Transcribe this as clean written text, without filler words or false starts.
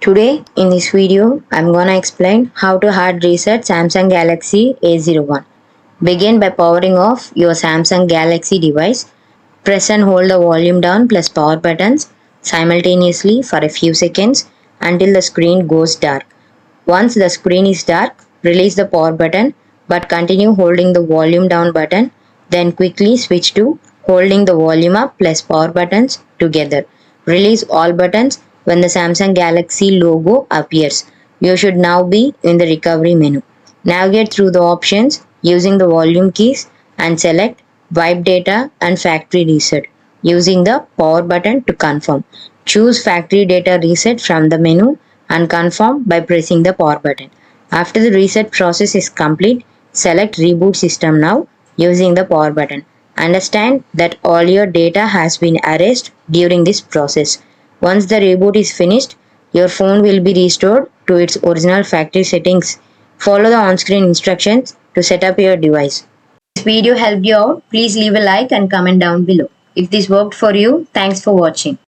Today in this video, I'm gonna explain how to hard reset Samsung Galaxy A01. Begin by powering off your Samsung Galaxy device. Press and hold the volume down plus power buttons simultaneously for a few seconds until the screen goes dark. Once the screen is dark, release the power button but continue holding the volume down button. Then quickly switch to holding the volume up plus power buttons together. Release all buttons when the Samsung Galaxy logo appears. You should now be in the recovery menu. Navigate through the options using the volume keys and select Wipe Data and Factory Reset using the power button to confirm. Choose Factory Data Reset from the menu and confirm by pressing the power button. After the reset process is complete, select Reboot System Now using the power button. Understand that all your data has been erased during this process. Once the reboot is finished, your phone will be restored to its original factory settings. Follow the on-screen instructions to set up your device. If this video helped you out, please leave a like and comment down below. If this worked for you, thanks for watching.